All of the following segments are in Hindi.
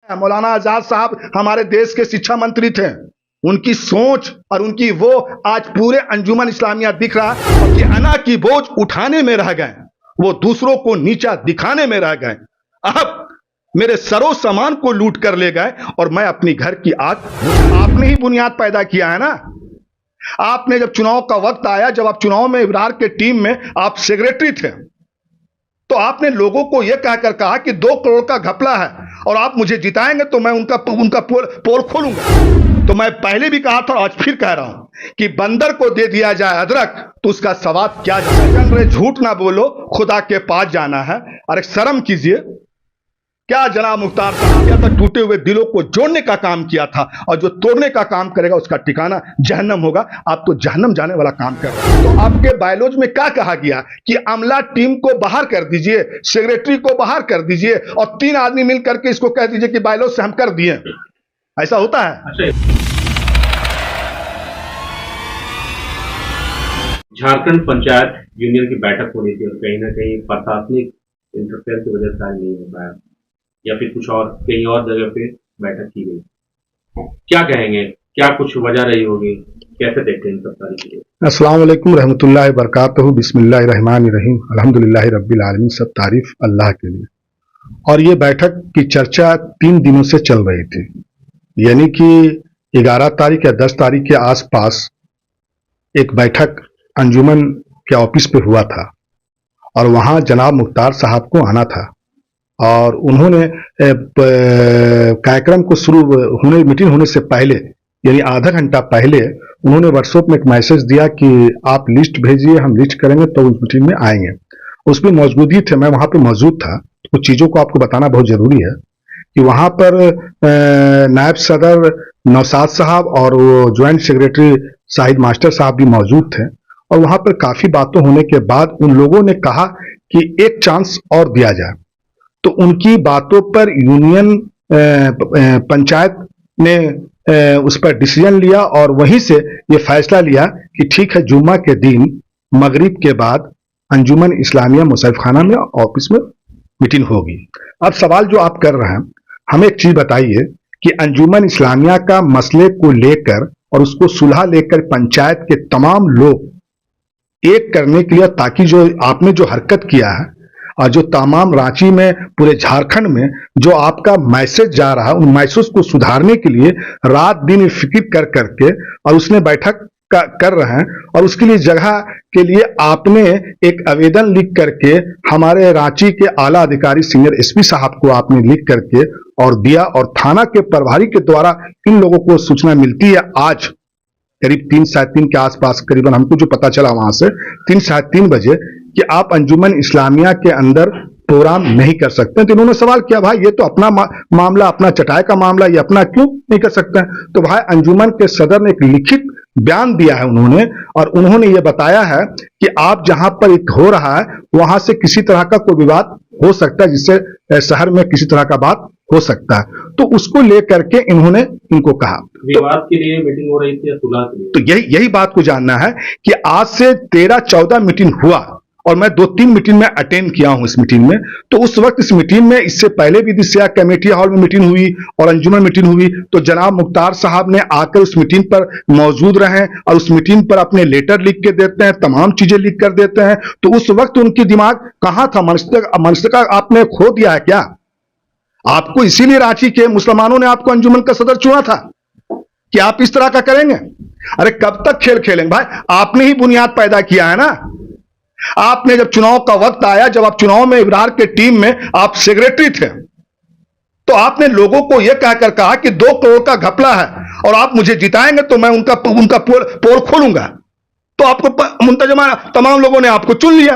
मौलाना आजाद साहब हमारे देश के शिक्षा मंत्री थे। उनकी सोच और उनकी वो आज पूरे अंजुमन इस्लामिया दिख रहा है कि अना की बोझ उठाने में रह गए, वो दूसरों को नीचा दिखाने में रह गए। अब मेरे सरो सामान को लूट कर ले गए और मैं अपनी घर की आग। आपने ही बुनियाद पैदा किया है ना। आपने जब चुनाव का वक्त आया, जब आप चुनाव में इब्रार के टीम में आप सेक्रेटरी थे, तो आपने लोगों को यह कहकर कहा कि 2 करोड़ का घपला है और आप मुझे जिताएंगे तो मैं उनका पोल खोलूंगा। तो मैं पहले भी कहा था और आज फिर कह रहा हूं कि बंदर को दे दिया जाए अदरक तो उसका स्वाद क्या जाए। झूठ ना बोलो, खुदा के पास जाना है। अरे शर्म कीजिए। क्या जनाब मुख्तार साहब किया था? टूटे हुए दिलों को जोड़ने का काम किया था, और जो तोड़ने का काम करेगा उसका ठिकाना जहन्नम होगा। आप तो जहन्नम जाने वाला काम कर रहे हैं। तो आपके बायोलॉज में क्या कहा गया कि अमला टीम को बाहर कर दीजिए, सेक्रेटरी को बाहर कर दीजिए और 3 आदमी मिल करके इसको कह दीजिए कि बायोलॉज से हम कर दिए। ऐसा होता है? झारखंड पंचायत यूनियन की बैठक होनी थी और कहीं ना कहीं प्रशासनिक इंटरफेयर की वजह से नहीं हो पाया, या फिर कुछ और कहीं और जगह पे बैठक की गई। क्या कहेंगे, क्या कुछ वजह रही होगी, कैसे देखते हैं इन सब सारी चीजें? अस्सलाम वालेकुम रहमतुल्लाहि बरकातहू, बिस्मिल्लाहिर्रहमानिर्रहीम, अल्हम्दुलिल्लाहि रब्बिल आलमीन। सब तारीफ अल्लाह के लिए। और ये बैठक की चर्चा 3 दिनों से चल रही थी, यानी कि 11 तारीख या 10 तारीख के आसपास एक बैठक अंजुमन के ऑफिस पे हुआ था और वहां जनाब मुख्तार साहब को आना था और उन्होंने कार्यक्रम को मीटिंग होने से पहले, यानी आधा घंटा पहले, उन्होंने व्हाट्सएप में एक मैसेज दिया कि आप लिस्ट भेजिए, हम लिस्ट करेंगे तो उस मीटिंग में आएंगे। उसमें मौजूद ही थे, मैं वहां पे मौजूद था। कुछ चीजों को आपको बताना बहुत जरूरी है कि वहां पर नायब सदर नौशाद साहब और वो ज्वाइंट सेक्रेटरी शाहिद मास्टर साहब भी मौजूद थे और वहां पर काफी बातों होने के बाद उन लोगों ने कहा कि एक चांस और दिया जाए। तो उनकी बातों पर यूनियन पंचायत ने उस पर डिसीजन लिया और वहीं से ये फैसला लिया कि ठीक है, जुम्मा के दिन मगरिब के बाद अंजुमन इस्लामिया मुसैफ खाना में ऑफिस में मीटिंग होगी। अब सवाल जो आप कर रहे हैं, हमें एक चीज बताइए कि अंजुमन इस्लामिया का मसले को लेकर और उसको सुलह लेकर पंचायत के तमाम लोग एक करने के लिए, ताकि जो आपने जो हरकत किया है और जो तमाम रांची में, पूरे झारखंड में जो आपका मैसेज जा रहा है, उन मैसेज को सुधारने के लिए रात दिन फिक्र कर करके और उसने बैठक कर रहे हैं और उसके लिए जगह के लिए आपने एक आवेदन लिख करके हमारे रांची के आला अधिकारी सीनियर एसपी साहब को आपने लिख करके और दिया और थाना के प्रभारी के द्वारा इन लोगों को सूचना मिलती है। आज करीब 3 साढ़े 3 के आसपास करीबन हमको जो पता चला वहां से 3 साढ़े 3 बजे कि आप अंजुमन इस्लामिया के अंदर प्रोग्राम नहीं कर सकते। तो इन्होंने सवाल किया, भाई ये तो अपना मामला, अपना चटाई का मामला, ये अपना क्यों नहीं कर सकते हैं? तो भाई अंजुमन के सदर ने एक लिखित बयान दिया है उन्होंने, और उन्होंने ये बताया है कि आप जहां पर एक हो रहा है वहां से किसी तरह का कोई विवाद हो सकता है, जिससे शहर में किसी तरह का बात हो सकता है। तो उसको लेकर के इन्होंने इनको कहा विवाद के लिए मीटिंग हो रही थी या सुलह के लिए? तो यही बात को जानना है कि आज से 13-14 मीटिंग हुआ और मैं 2-3 मीटिंग में अटेंड किया हूं इस मीटिंग में। तो उस वक्त इस मीटिंग में, इससे पहले भी दिशा कमेटी हॉल में मीटिंग हुई और अंजुमन मीटिंग हुई, तो जनाब मुख्तार साहब ने आकर उस मीटिंग पर मौजूद रहे और उस मीटिंग पर अपने लेटर लिख के देते हैं, तमाम चीजें लिख कर देते हैं। तो उस वक्त उनकी दिमाग कहां था? मनुष्य का आपने खो दिया है क्या? आपको इसीलिए रांची के मुसलमानों ने आपको अंजुमन का सदर चुना था कि आप इस तरह का करेंगे? अरे कब तक खेल खेलेंगे भाई? आपने ही बुनियाद पैदा किया है ना। आपने जब चुनाव का वक्त आया, जब आप चुनाव में इब्रार के टीम में आप सेक्रेटरी थे, तो आपने लोगों को यह कहकर कहा कि 2 करोड़ का घपला है और आप मुझे जिताएंगे तो मैं उनका पोल खोलूंगा। तो आपको मुंतजमा तमाम लोगों ने आपको चुन लिया।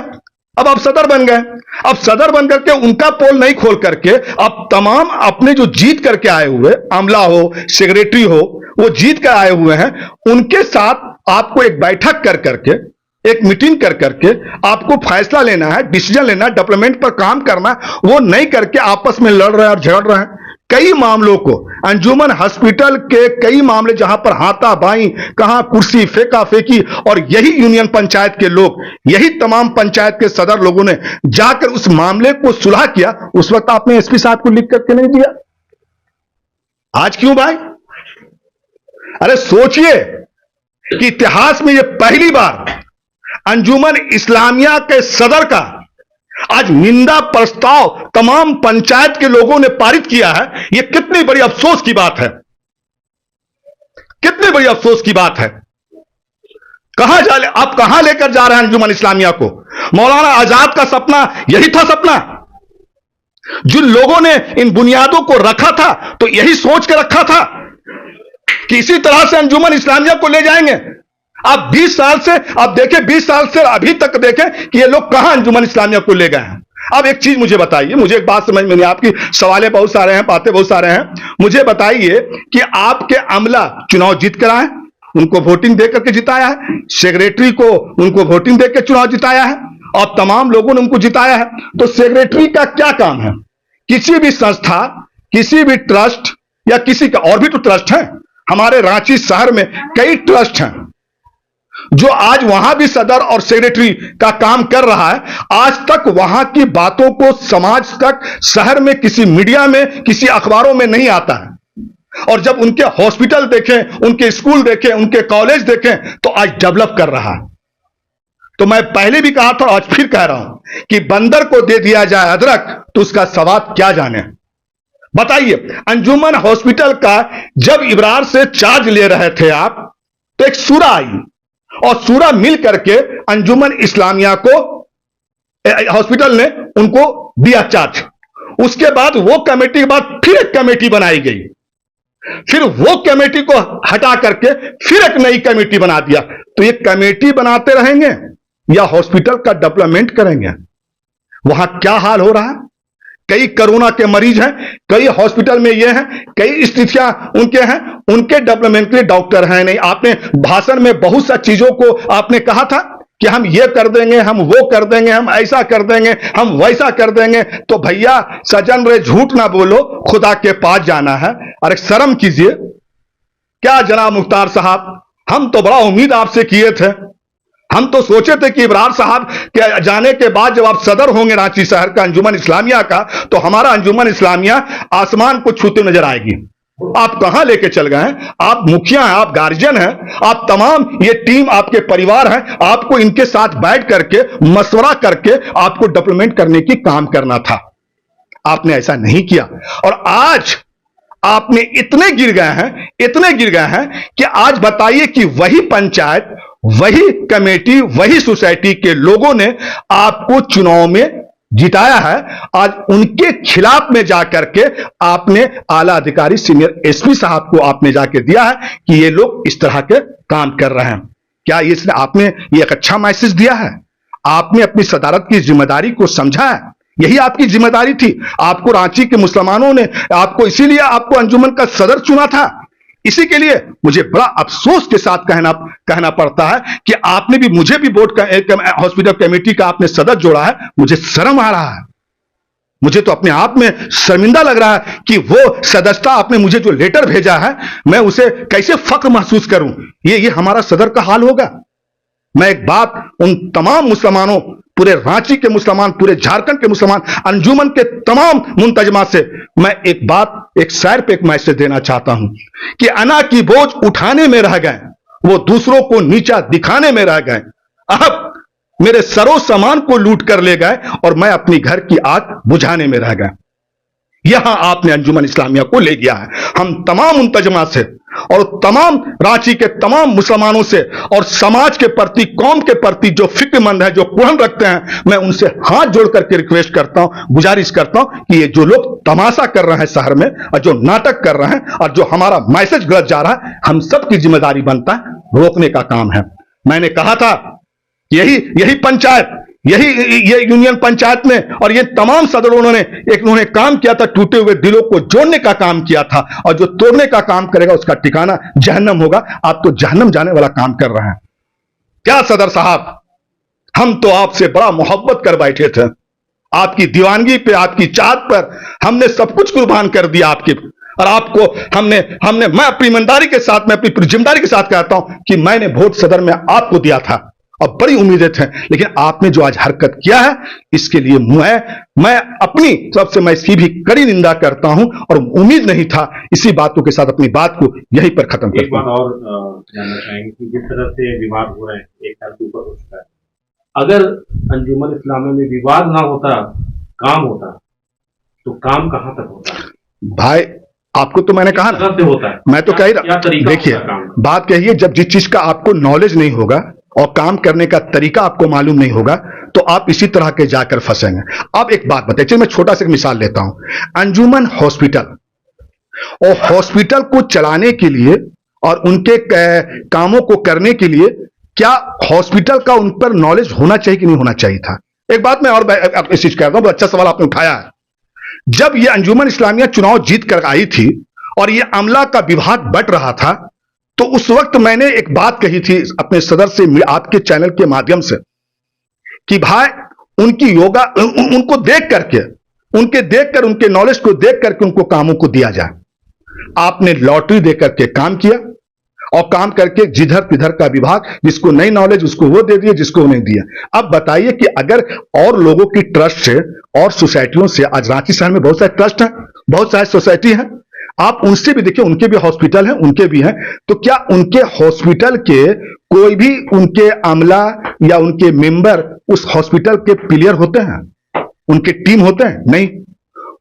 अब आप सदर बन गए। अब सदर बन करके उनका पोल नहीं खोल करके अब तमाम अपने जो जीत करके आए हुए, आमला हो, सेक्रेटरी हो, वो जीत कर आए हुए हैं, उनके साथ आपको एक बैठक कर करके, एक मीटिंग कर करके आपको फैसला लेना है, डिसीजन लेना, डेवलपमेंट पर काम करना, वो नहीं करके आपस में लड़ रहे हैं और झगड़ रहे हैं। कई मामलों को, अंजुमन हॉस्पिटल के कई मामले जहां पर हाथापाई, कहां कुर्सी फेंका फेंकी, और यही यूनियन पंचायत के लोग, यही तमाम पंचायत के सदर लोगों ने जाकर उस मामले को सुलह किया। उस वक्त आपने एसपी साहब को लिख करके नहीं दिया? आज क्यों भाई? अरे सोचिए कि इतिहास में यह पहली बार अंजुमन इस्लामिया के सदर का आज निंदा प्रस्ताव तमाम पंचायत के लोगों ने पारित किया है। यह कितनी बड़ी अफसोस की बात है, कितनी बड़ी अफसोस की बात है। आप कहां लेकर जा रहे हैं अंजुमन इस्लामिया को? मौलाना आजाद का सपना यही था सपना? जिन लोगों ने इन बुनियादों को रखा था तो यही सोच के रखा था कि इसी तरह से अंजुमन इस्लामिया को ले जाएंगे। आप 20 साल से आप देखें, 20 साल से अभी तक देखें कि ये लोग कहां अंजुमन इस्लामिया को ले गए हैं। अब एक चीज मुझे बताइए, मुझे एक बात समझ में नहीं, आपकी सवालें बहुत सारे हैं, बातें बहुत सारे हैं। मुझे बताइए कि आपके अमला चुनाव जीत कर आए, उनको वोटिंग देकर के जिताया है, सेक्रेटरी को उनको वोटिंग देकर चुनाव जिताया है और तमाम लोगों ने उनको जिताया है। तो सेक्रेटरी का क्या काम है? किसी भी संस्था, किसी भी ट्रस्ट या किसी का, और भी तो ट्रस्ट है हमारे रांची शहर में, कई ट्रस्ट हैं जो आज वहां भी सदर और सेक्रेटरी का काम कर रहा है। आज तक वहां की बातों को समाज तक, शहर में किसी मीडिया में, किसी अखबारों में नहीं आता है। और जब उनके हॉस्पिटल देखें, उनके स्कूल देखें, उनके कॉलेज देखें तो आज डेवलप कर रहा है। तो मैं पहले भी कहा था, आज फिर कह रहा हूं कि बंदर को दे दिया जाए अदरक तो उसका स्वाद क्या जाने। बताइए, अंजुमन हॉस्पिटल का जब इब्रार से चार्ज ले रहे थे आप, तो एक सूरा आई और सूरा मिल करके अंजुमन इस्लामिया को, हॉस्पिटल ने उनको दिया चार्ज। उसके बाद वो कमेटी के बाद फिर एक कमेटी बनाई गई, फिर वो कमेटी को हटा करके फिर एक नई कमेटी बना दिया। तो ये कमेटी बनाते रहेंगे या हॉस्पिटल का डेवलपमेंट करेंगे? वहां क्या हाल हो रहा है? कई कोरोना के मरीज हैं, कई हॉस्पिटल में ये हैं, कई स्थितियां उनके हैं, उनके डेवलपमेंट के लिए डॉक्टर हैं नहीं। आपने भाषण में बहुत सा चीजों को आपने कहा था कि हम ये कर देंगे, हम वो कर देंगे, हम ऐसा कर देंगे, हम वैसा कर देंगे। तो भैया सजन रे, झूठ ना बोलो, खुदा के पास जाना है। अरे शर्म कीजिए। क्या जनाब मुख्तार साहब, हम तो बड़ा उम्मीद आपसे किए थे, हम तो सोचे थे कि इब्रार साहब के जाने के बाद जब आप सदर होंगे रांची शहर का अंजुमन इस्लामिया का, तो हमारा अंजुमन इस्लामिया आसमान को छूते नजर आएगी। आप कहां लेके चल गए हैं? आप मुखिया हैं, आप गार्जियन हैं, आप तमाम ये टीम आपके परिवार हैं। आपको इनके साथ बैठ करके मशवरा करके आपको डेवलपमेंट करने की काम करना था। आपने ऐसा नहीं किया और आज आपने इतने गिर गए हैं, इतने गिर गए हैं कि आज बताइए कि वही पंचायत, वही कमेटी, वही सोसाइटी के लोगों ने आपको चुनाव में जिताया है। आज उनके खिलाफ में जाकर के आपने आला अधिकारी सीनियर एसपी साहब को आपने जाके दिया है कि ये लोग इस तरह के काम कर रहे हैं। क्या इसने आपने ये एक अच्छा मैसेज दिया है? आपने अपनी सदारत की जिम्मेदारी को समझा है? यही आपकी जिम्मेदारी थी। आपको रांची के मुसलमानों ने आपको, इसीलिए आपको अंजुमन का सदर चुना था। इसी के लिए मुझे बड़ा अफसोस के साथ कहना पड़ता है कि आपने भी, मुझे भी बोर्ड का, हॉस्पिटल कमेटी का आपने सदर जोड़ा है। मुझे शर्म आ रहा है, मुझे तो अपने आप में शर्मिंदा लग रहा है कि वो सदस्यता आपने मुझे जो लेटर भेजा है, मैं उसे कैसे फख्र महसूस करूं। ये हमारा सदर का हाल होगा। मैं एक बात उन तमाम मुसलमानों, पूरे रांची के मुसलमान, पूरे झारखंड के मुसलमान, अंजुमन के तमाम मुंतजमा से मैं एक बात, एक शायर पे एक मैसेज देना चाहता हूं कि अना की बोझ उठाने में रह गए, वो दूसरों को नीचा दिखाने में रह गए। अब मेरे सरो सामान को लूट कर ले गए और मैं अपनी घर की आग बुझाने में रह गए। यहां आपने अंजुमन इस्लामिया को ले गया है। हम तमाम मुंतजमा से और तमाम रांची के तमाम मुसलमानों से और समाज के प्रति, कौम के प्रति जो फिक्रमंद है, जो कुहन रखते हैं, मैं उनसे हाथ जोड़ करके रिक्वेस्ट करता हूं, गुजारिश करता हूं कि ये जो लोग तमाशा कर रहे हैं शहर में और जो नाटक कर रहे हैं और जो हमारा मैसेज गलत जा रहा है, हम सबकी जिम्मेदारी बनता है रोकने का काम है। मैंने कहा था यही पंचायत, ये यूनियन पंचायत में और ये तमाम सदरों उन्होंने काम किया था, टूटे हुए दिलों को जोड़ने का काम किया था। और जो तोड़ने का काम करेगा उसका ठिकाना जहन्नम होगा। आप तो जहन्नम जाने वाला काम कर रहे हैं। क्या सदर साहब, हम तो आपसे बड़ा मोहब्बत कर बैठे थे। आपकी दीवानगी पे, आपकी चाहत पर हमने सब कुछ कुर्बान कर दिया आपके, और आपको मैं अपनी ईमानदारी के साथ, मैं अपनी जिम्मेदारी के साथ कहता हूं कि मैंने वोट सदर में आपको दिया था और बड़ी उम्मीदें थे, लेकिन आपने जो आज हरकत किया है इसके लिए मैं अपनी तरफ से मैं इसकी भी कड़ी निंदा करता हूं और उम्मीद नहीं था। इसी बातों के साथ अपनी बात को यहीं पर खत्म एक करता बात हूं। और जानना चाहेंगे कि जिस तरह से विवाद हो रहे हैं, एक साल के ऊपर हो चुका है, अगर अंजुमन इस्लामिया में विवाद ना होता, काम होता, तो काम कहाँ तक होता है? भाई आपको तो मैंने कहा ना, से होता है, मैं तो कह क्या रहा, तरीका देखिए होता है काम का? बात कहिए, जब जिस चीज का आपको नॉलेज नहीं होगा और काम करने का तरीका आपको मालूम नहीं होगा तो आप इसी तरह के जाकर फंसेंगे। अब एक बात बताइए, चलिए मैं छोटा सा एक मिसाल लेता हूं। अंजुमन हॉस्पिटल और हॉस्पिटल को चलाने के लिए और उनके कामों को करने के लिए क्या हॉस्पिटल का उन पर नॉलेज होना चाहिए कि नहीं होना चाहिए था? एक बात मैं और इस चीज कहता हूं, अच्छा सवाल आपने उठाया है। जब ये अंजुमन इस्लामिया चुनाव जीत कर आई थी और ये अमला का विभाग बट रहा था, तो उस वक्त मैंने एक बात कही थी अपने सदर से आपके चैनल के माध्यम से कि भाई उनकी योगा उनको देख करके उनके नॉलेज को देख करके उनको कामों को दिया जाए। आपने लॉटरी दे करके काम किया और काम करके जिधर तिधर का विभाग, जिसको नई नॉलेज उसको वो दे दिए, जिसको नहीं दिया। अब बताइए कि अगर और लोगों की ट्रस्ट से और सोसाइटियों से, आज रांची शहर में बहुत सारे ट्रस्ट हैं, बहुत सारे सोसाइटी हैं, आप उनसे भी देखिए, उनके भी हॉस्पिटल हैं, उनके भी हैं, तो क्या उनके हॉस्पिटल के कोई भी उनके अमला या उनके मेंबर उस हॉस्पिटल के प्लेयर होते हैं? उनके टीम होते हैं? नहीं।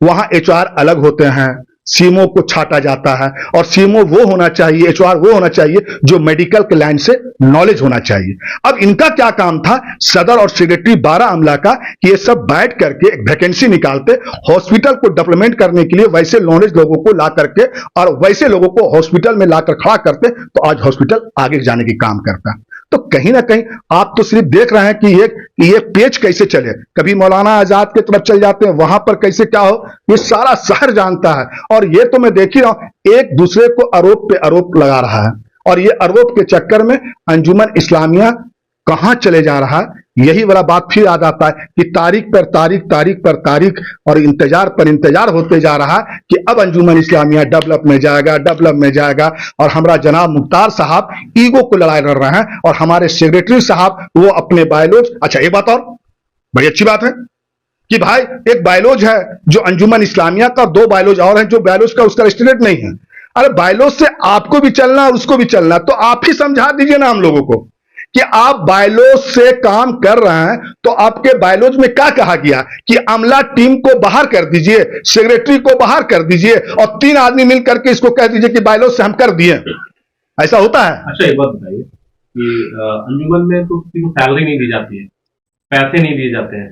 वहां एचआर अलग होते हैं, सीएमओ को छाटा जाता है और सीएमओ वो होना चाहिए, एचआर वो होना चाहिए जो मेडिकल के लाइन से नॉलेज होना चाहिए। अब इनका क्या काम था, सदर और सेक्रेटरी 12 अमला का, कि ये सब बैठ करके एक वैकेंसी निकालते, हॉस्पिटल को डेवलपमेंट करने के लिए वैसे नॉलेज लोगों को ला करके और वैसे लोगों को हॉस्पिटल में लाकर खड़ा करते, तो आज हॉस्पिटल आगे जाने की काम करता। तो कहीं ना कहीं आप तो सिर्फ देख रहे हैं कि ये पेच कैसे चले, कभी मौलाना आजाद की तरफ चल जाते हैं, वहां पर कैसे क्या हो, ये सारा शहर जानता है। और ये तो मैं देख ही रहा हूं, एक दूसरे को आरोप पे आरोप लगा रहा है और ये आरोप के चक्कर में अंजुमन इस्लामिया कहां चले जा रहा है। यही वाला बात फिर याद आता है कि तारीख पर तारीख और इंतजार पर इंतजार होते जा रहा है कि अब अंजुमन इस्लामिया डेवलप में जाएगा और हमारा जनाब मुख्तार साहब ईगो को लड़ाई लड़ रहे हैं और हमारे सेक्रेटरी साहब वो अपने बायोलॉज। अच्छा एक बात और बड़ी अच्छी बात है कि भाई एक बायोलॉज है जो अंजुमन इस्लामिया का, 2 बायोलॉज और हैं जो बायोलॉज का उसका रजिस्ट्रेट नहीं है। अरे बायोलॉज से आपको भी चलना और उसको भी चलना, तो आप ही समझा दीजिए ना हम लोगों को कि आप बायोलॉज से काम कर रहे हैं, तो आपके बायोलॉज में क्या कहा गया कि अमला टीम को बाहर कर दीजिए, सेक्रेटरी को बाहर कर दीजिए और 3 आदमी मिल करके इसको कह दीजिए कि बायोलॉज से हम कर दिए। ऐसा होता है? अच्छा एक बात बताइए कि अंजुमन में तो किसी को सैलरी नहीं दी जाती है, पैसे नहीं दिए जाते हैं,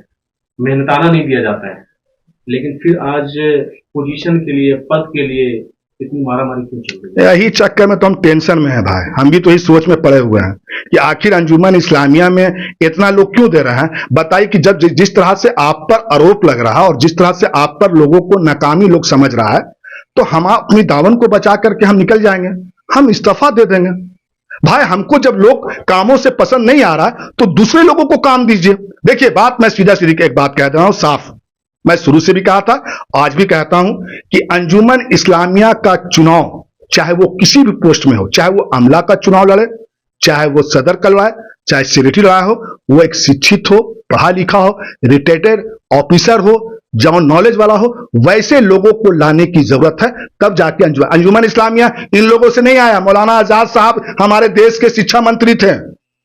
मेहनताना नहीं दिया जाता है, लेकिन फिर आज पोजीशन के लिए, पद के लिए इतनी मारामारी क्यों चल रही है? यही चक्कर में तो हम टेंशन में हैं भाई, हम भी तो इस सोच में पड़े हुए हैं कि आखिर अंजुमन इस्लामिया में इतना लोग क्यों दे रहे हैं। बताइए कि जब जिस तरह से आप पर आरोप लग रहा है और जिस तरह से आप पर लोगों को नाकामी लोग समझ रहा है, तो हम अपनी दामन को बचा करके हम निकल जाएंगे, हम इस्तीफा दे देंगे। भाई हमको जब लोग कामों से पसंद नहीं आ रहा तो दूसरे लोगों को काम दीजिए। देखिए बात मैं सीधा सीधी एक बात कह रहा हूं साफ, मैं शुरू से भी कहा था, आज भी कहता हूं कि अंजुमन इस्लामिया का चुनाव, चाहे वो किसी भी पोस्ट में हो, चाहे वो अमला का चुनाव लड़े, चाहे वो सदर का लड़ाए, चाहे सेक्रेटरी लड़ा हो, वो एक शिक्षित हो, पढ़ा लिखा हो, रिटायर्ड ऑफिसर हो, जो नॉलेज वाला हो, वैसे लोगों को लाने की जरूरत है। तब जाके अंजुमन इस्लामिया इन लोगों से नहीं आया। मौलाना आजाद साहब हमारे देश के शिक्षा मंत्री थे,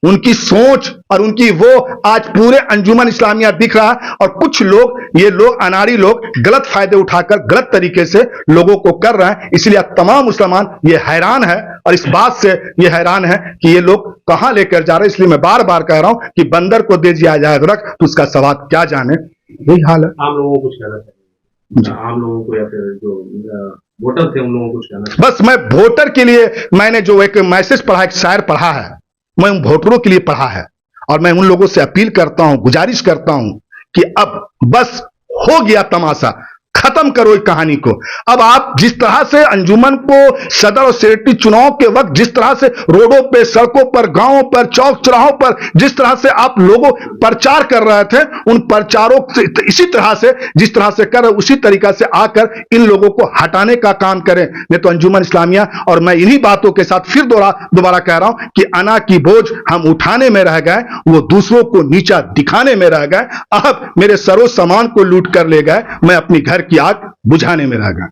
उनकी सोच और उनकी वो आज पूरे अंजुमन इस्लामिया दिख रहा है। और कुछ लोग, ये लोग अनाड़ी लोग गलत फायदे उठाकर गलत तरीके से लोगों को कर रहे हैं। इसलिए तमाम मुसलमान ये हैरान है और इस बात से ये हैरान है कि ये लोग कहां लेकर जा रहे हैं। इसलिए मैं बार बार कह रहा हूं कि बंदर को दे दिया जाए रख तो उसका सवाद क्या जाने, यही हाल है। आम लोगों को कुछ कहना चाहिए, आम लोगों को या फिर जो वोटर थे उन लोगों को कुछ कहना चाहिए? बस मैं वोटर के लिए, मैंने जो एक मैसेज पढ़ा, एक शायर पढ़ा है, मैं उन वोटरों के लिए पढ़ा है और मैं उन लोगों से अपील करता हूं, गुजारिश करता हूं कि अब बस हो गया तमाशा, खत्म करो इस कहानी को। अब आप जिस तरह से अंजुमन को सदर और सेक्रेटरी चुनाव के वक्त जिस तरह से रोडों पे, सड़कों पर, गांवों पर, चौक चौराहों पर जिस तरह से आप लोगों प्रचार कर रहे थे, उन प्रचारों से इसी तरह से जिस तरह से कर उसी तरीका से आकर इन लोगों को हटाने का काम करें। नहीं तो अंजुमन इस्लामिया, और मैं इन्हीं बातों के साथ फिर दोबारा कह रहा हूं कि अना की बोझ हम उठाने में रह गए, वो दूसरों को नीचा दिखाने में रह गए। अब मेरे सरो सामान को लूट कर ले गए, मैं अपनी घर की आग बुझाने में रह गया।